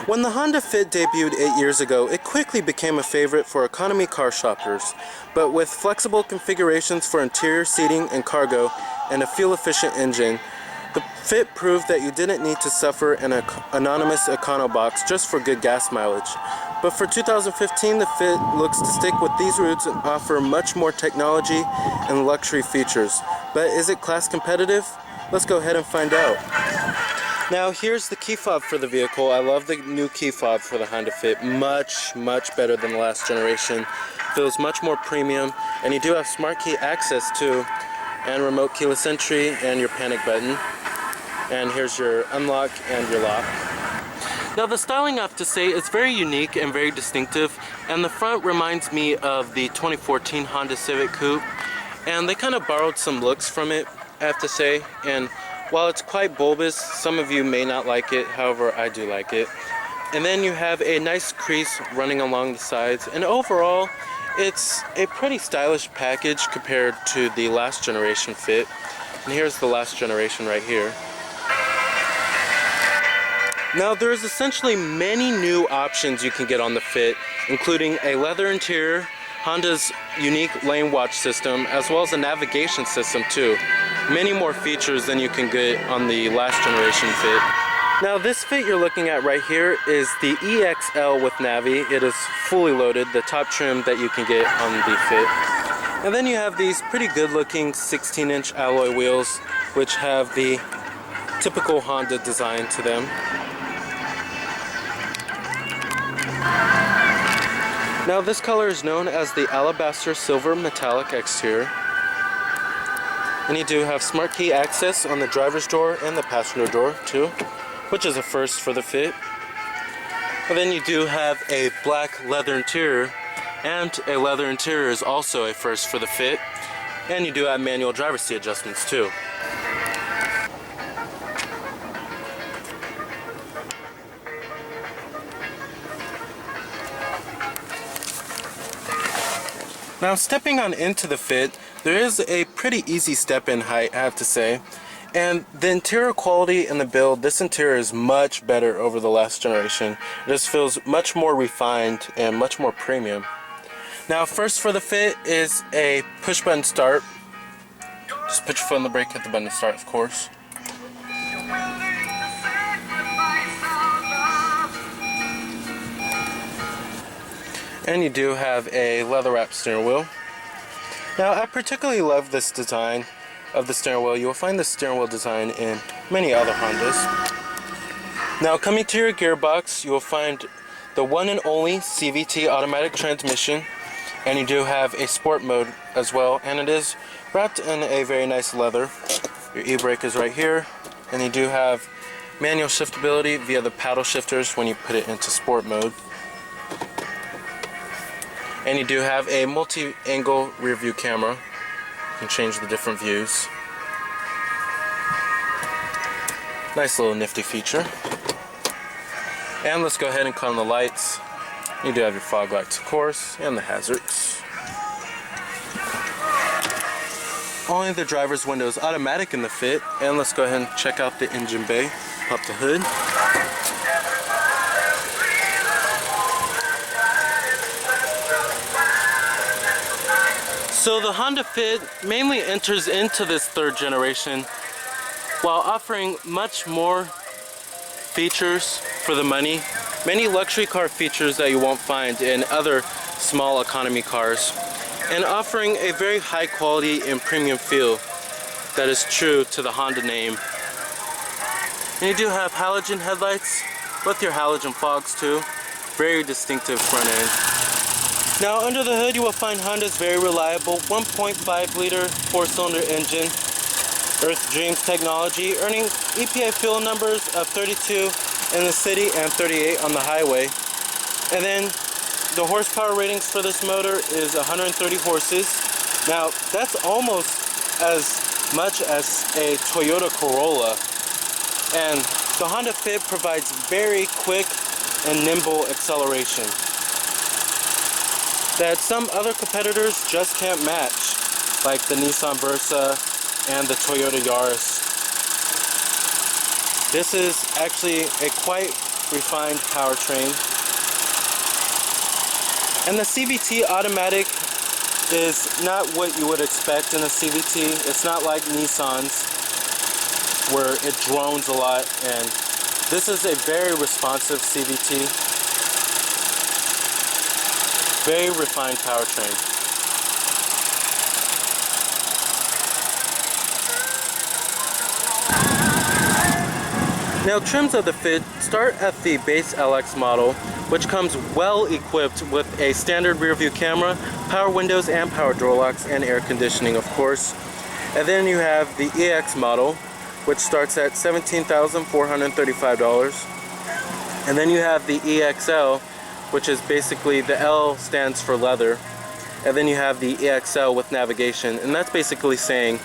When the Honda Fit debuted 8 years ago, it quickly became a favorite for economy car shoppers. But with flexible configurations for interior seating and cargo and a fuel-efficient engine, the Fit proved that you didn't need to suffer an anonymous econo box just for good gas mileage. But for 2015, the Fit looks to stick with these roots and offer much more technology and luxury features. But is it class competitive? Let's go ahead and find out. Now here's the key fob for the vehicle. I love the new key fob for the Honda Fit. Much better than the last generation. Feels much more premium, and you do have smart key access too, and remote keyless entry and your panic button. And here's your unlock and your lock. Now the styling, I have to say, is very unique and very distinctive, and the front reminds me of the 2014 Honda Civic Coupe, and they kind of borrowed some looks from it, I have to say. And while it's quite bulbous, some of you may not like it, however I do like it. And then you have a nice crease running along the sides, and overall it's a pretty stylish package compared to the last generation Fit. And here's the last generation right here. Now there's essentially many new options you can get on the Fit, including a leather interior, Honda's unique lane watch system, as well as a navigation system too. Many more features than you can get on the last generation Fit. Now this Fit you're looking at right here is the EXL with Navi. It is fully loaded, the top trim that you can get on the Fit. And then you have these pretty good looking 16-inch alloy wheels, which have the typical Honda design to them. Now this color is known as the Alabaster Silver Metallic exterior. And you do have smart key access on the driver's door and the passenger door too, which is a first for the Fit. And then you do have a black leather interior, and a leather interior is also a first for the Fit. And you do have manual driver's seat adjustments too. Now stepping on into the Fit, there is a pretty easy step-in height, I have to say. And the interior quality and the build, this interior is much better over the last generation. It just feels much more refined and much more premium. Now first for the Fit is a push button start. Just put your foot on the brake, hit the button to start, of course. And you do have a leather wrapped steering wheel. Now I particularly love this design of the steering wheel. You will find the steering wheel design in many other Hondas. Now coming to your gearbox, you will find the one and only CVT automatic transmission, and you do have a sport mode as well, and it is wrapped in a very nice leather. Your e-brake is right here, and you do have manual shiftability via the paddle shifters when you put it into sport mode. And you do have a multi-angle rear view camera. You can change the different views. Nice little nifty feature. And let's go ahead and cut on the lights. You do have your fog lights, of course, and the hazards. Only the driver's window is automatic in the Fit. And let's go ahead and check out the engine bay. Pop the hood. So the Honda Fit mainly enters into this third generation while offering much more features for the money. Many luxury car features that you won't find in other small economy cars, and offering a very high quality and premium feel that is true to the Honda name. And you do have halogen headlights with your halogen fogs too. Very distinctive front end. Now under the hood you will find Honda's very reliable 1.5 liter 4-cylinder engine, Earth Dreams technology, earning EPA fuel numbers of 32 in the city and 38 on the highway. And then the horsepower ratings for this motor is 130 horses. Now that's almost as much as a Toyota Corolla. And the Honda Fit provides very quick and nimble acceleration that some other competitors just can't match, like the Nissan Versa and the Toyota Yaris. This is actually a quite refined powertrain. And the CVT automatic is not what you would expect in a CVT. It's not like Nissan's where it drones a lot, and this is a very responsive CVT. Very refined powertrain. Now, trims of the Fit start at the base LX model, which comes well equipped with a standard rear view camera, power windows and power door locks, and air conditioning, of course. And then you have the EX model, which starts at $17,435. And then you have the EXL, which is basically, the L stands for leather. And then you have the EXL with navigation, and that's basically saying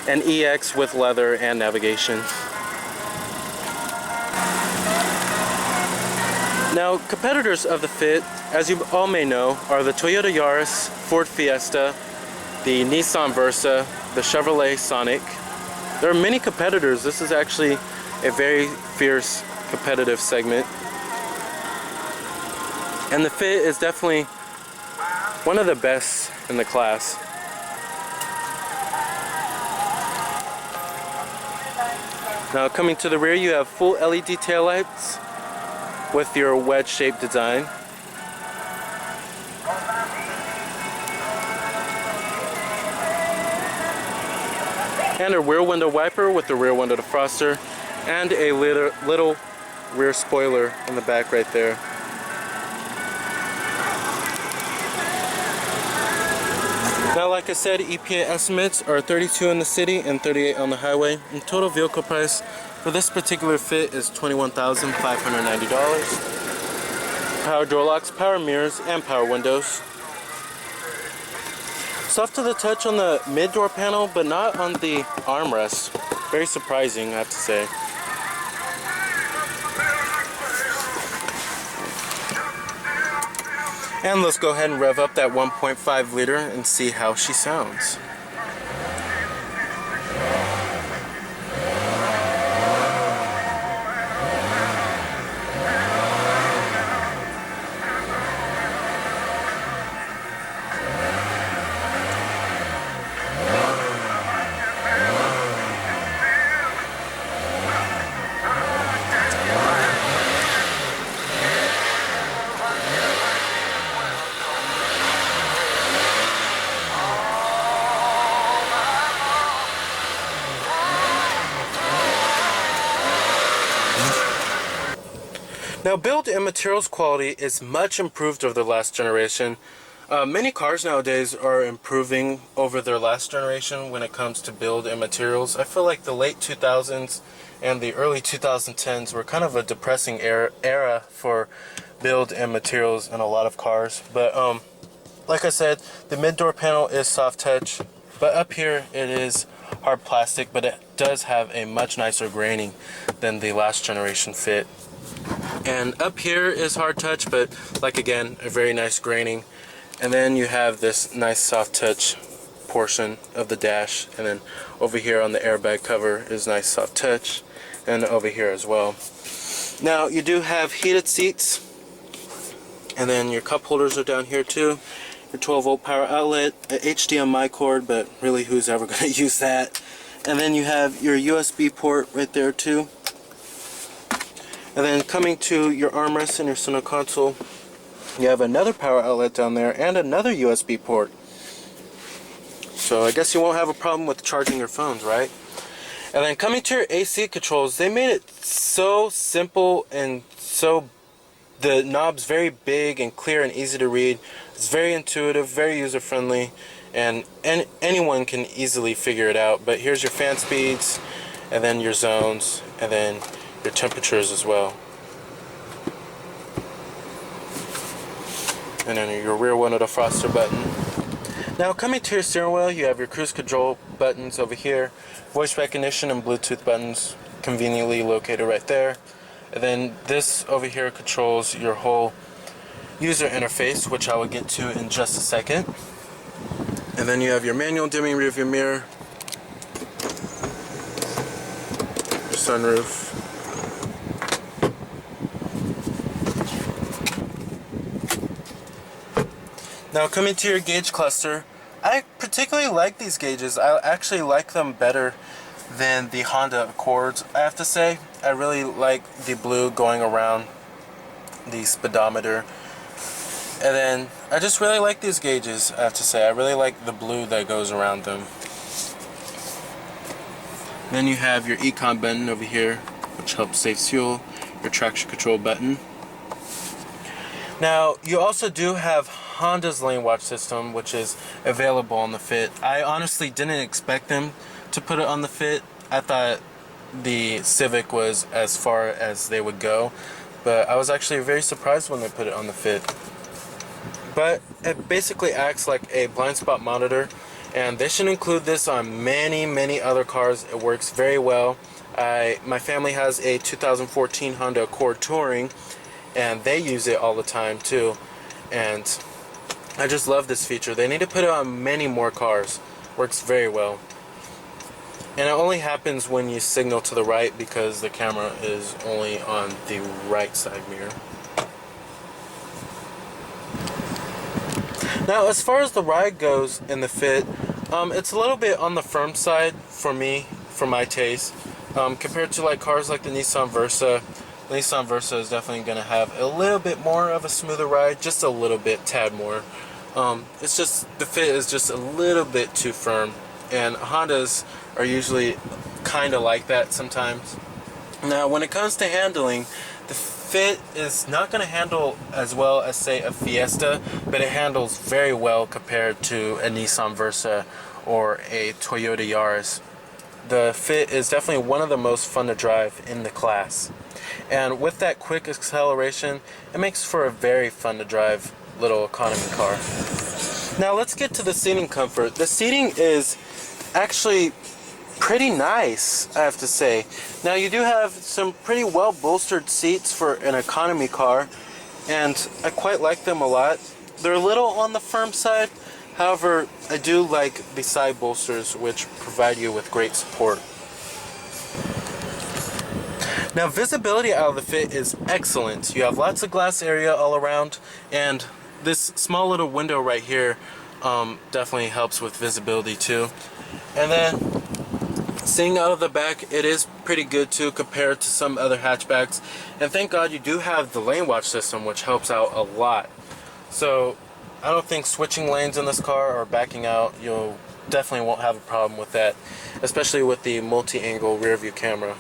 an EX with leather and navigation. Now, competitors of the Fit, as you all may know, are the Toyota Yaris, Ford Fiesta, the Nissan Versa, the Chevrolet Sonic. There are many competitors. This is actually a very fierce competitive segment. And the Fit is definitely one of the best in the class. Now, coming to the rear, you have full LED taillights with your wedge-shaped design. And a rear window wiper with the rear window defroster, and a little rear spoiler in the back right there. Now, like I said, EPA estimates are 32 in the city and 38 on the highway. And total vehicle price for this particular Fit is $21,590. Power door locks, power mirrors, and power windows. Soft to the touch on the mid door panel, but not on the armrest. Very surprising, I have to say. And let's go ahead and rev up that 1.5 liter and see how she sounds. Now, build and materials quality is much improved over the last generation. Many cars nowadays are improving over their last generation when it comes to build and materials. I feel like the late 2000s and the early 2010s were kind of a depressing era for build and materials in a lot of cars. But like I said, the mid-door panel is soft touch, but up here it is hard plastic, but it does have a much nicer graining than the last generation Fit. And up here is hard touch, but like again, a very nice graining. And then you have this nice soft touch portion of the dash, and then over here on the airbag cover is nice soft touch, and over here as well. Now, you do have heated seats, and then your cup holders are down here too. Your 12-volt power outlet, an HDMI cord, but really who's ever going to use that? And then you have your USB port right there too. And then coming to your armrest and your center console, you have another power outlet down there and another USB port. So I guess you won't have a problem with charging your phones, right? And then coming to your AC controls, they made it so simple and so the knob's very big and clear and easy to read. It's very intuitive, very user-friendly, and anyone can easily figure it out. But here's your fan speeds, and then your zones, and then your temperatures as well. And then your rear window defroster button. Now, coming to your steering wheel, you have your cruise control buttons over here, voice recognition and Bluetooth buttons conveniently located right there. And then this over here controls your whole user interface, which I will get to in just a second. And then you have your manual dimming rearview mirror, your sunroof, Now coming to your gauge cluster, I particularly like these gauges. I actually like them better than the Honda Accords, I have to say. I really like the blue going around the speedometer. And then I just really like these gauges, I have to say. I really like the blue that goes around them. Then you have your econ button over here, which helps save fuel, your traction control button. Now, you also do have Honda's lane watch system, which is available on the Fit. I honestly didn't expect them to put it on the Fit. I thought the Civic was as far as they would go, but I was actually very surprised when they put it on the Fit. But it basically acts like a blind spot monitor, and they should include this on many other cars. It works very well. My family has a 2014 Honda Accord Touring, and they use it all the time too, and I just love this feature. They need to put it on many more cars. Works very well. And it only happens when you signal to the right, because the camera is only on the right side mirror. Now, as far as the ride goes in the Fit, it's a little bit on the firm side for me, for my taste, compared to like cars like the Nissan Versa. The Nissan Versa is definitely going to have a little bit more of a smoother ride, just a little bit, tad more. It's just, the Fit is just a little bit too firm, and Hondas are usually kind of like that sometimes. Now, when it comes to handling, the Fit is not going to handle as well as, say, a Fiesta, but it handles very well compared to a Nissan Versa or a Toyota Yaris. The Fit is definitely one of the most fun to drive in the class. And with that quick acceleration, it makes for a very fun to drive little economy car. Now let's get to the seating comfort. The seating is actually pretty nice, I have to say. Now you do have some pretty well bolstered seats for an economy car, and I quite like them a lot. They're a little on the firm side, however I do like the side bolsters, which provide you with great support. Now visibility out of the Fit is excellent. You have lots of glass area all around, and this small little window right here definitely helps with visibility too. And then seeing out of the back, it is pretty good too compared to some other hatchbacks. And thank God you do have the lane watch system, which helps out a lot. So I don't think switching lanes in this car or backing out, you'll definitely won't have a problem with that, especially with the multi-angle rear view camera.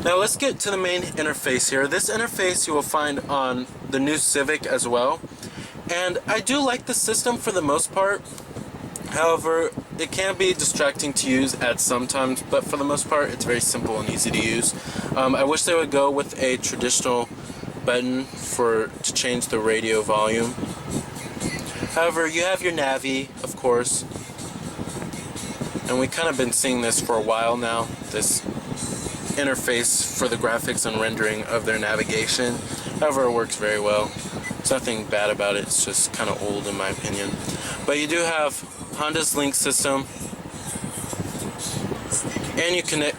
Now let's get to the main interface here. This interface you will find on the new Civic as well. And I do like the system for the most part. However, it can be distracting to use at some times, but for the most part it's very simple and easy to use. I wish they would go with a traditional button to change the radio volume. However, you have your Navi, of course. And we kind of been seeing this for a while now, this interface for the graphics and rendering of their navigation. However, it works very well. There's nothing bad about it, it's just kind of old in my opinion. But you do have Honda's Link system, and you can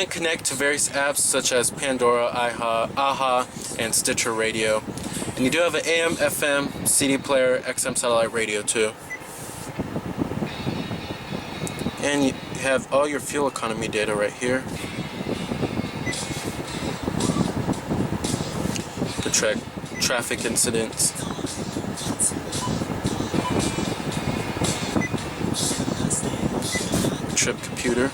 connect to various apps such as Pandora, AHA, and Stitcher Radio. And you do have an AM, FM, CD player, XM satellite radio too. And you have all your fuel economy data right here. The traffic incidents. Trip computer.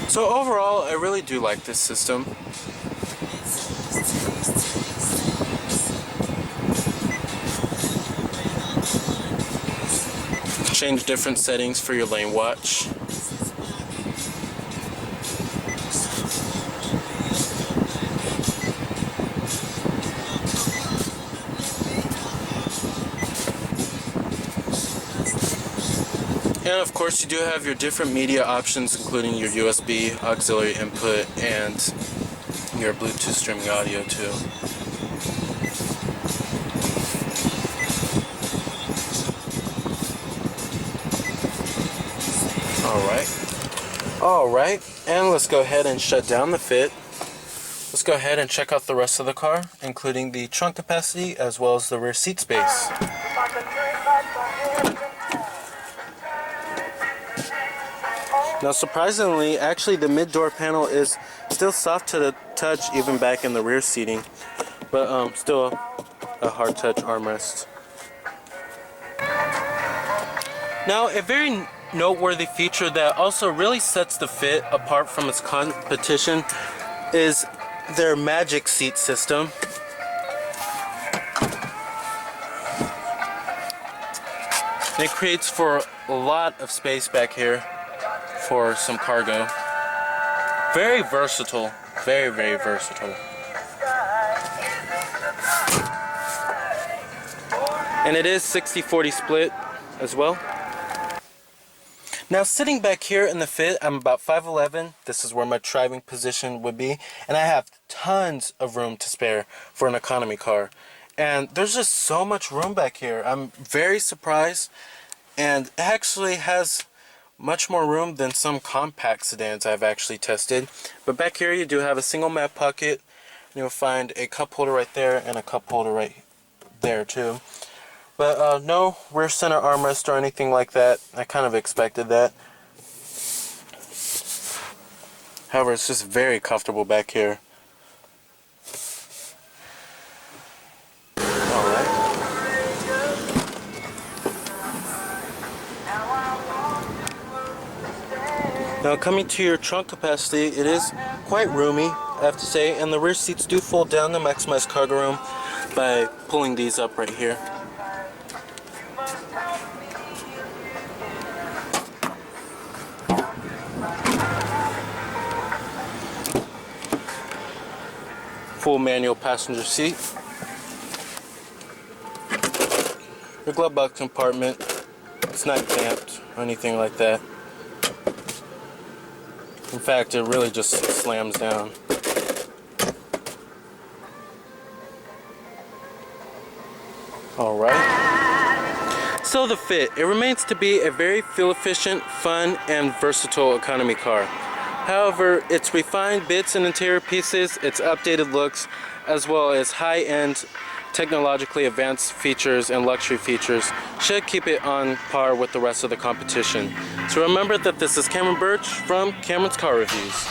So overall, I really do like this system. Change different settings for your lane watch. And of course you do have your different media options, including your USB auxiliary input and your Bluetooth streaming audio too. Alright, and let's go ahead and shut down the fit. Let's go ahead and check out the rest of the car, including the trunk capacity as well as the rear seat space. Now surprisingly, actually the mid-door panel is still soft to the touch even back in the rear seating, but still a hard touch armrest. Now a very noteworthy feature that also really sets the Fit apart from its competition is their Magic seat system. It creates for a lot of space back here for some cargo. Very versatile, very versatile. And it is 60-40 split as well. Now sitting back here in the Fit, I'm about 5'11". This is where my driving position would be, and I have tons of room to spare for an economy car. And there's just so much room back here. I'm very surprised, and it actually has much more room than some compact sedans I've actually tested. But back here you do have a single map pocket. You'll find a cup holder right there and a cup holder right there too. But no rear center armrest or anything like that. I kind of expected that. However, it's just very comfortable back here. Alright. Now coming to your trunk capacity, it is quite roomy, I have to say, and the rear seats do fold down to maximize cargo room by pulling these up right here. Full manual passenger seat. Your glove box compartment, it's not damped or anything like that. In fact, it really just slams down. Alright. So the Fit, it remains to be a very fuel-efficient, fun, and versatile economy car. However, its refined bits and interior pieces, its updated looks, as well as high-end, technologically advanced features and luxury features should keep it on par with the rest of the competition. So remember that this is Cameron Birch from Cameron's Car Reviews.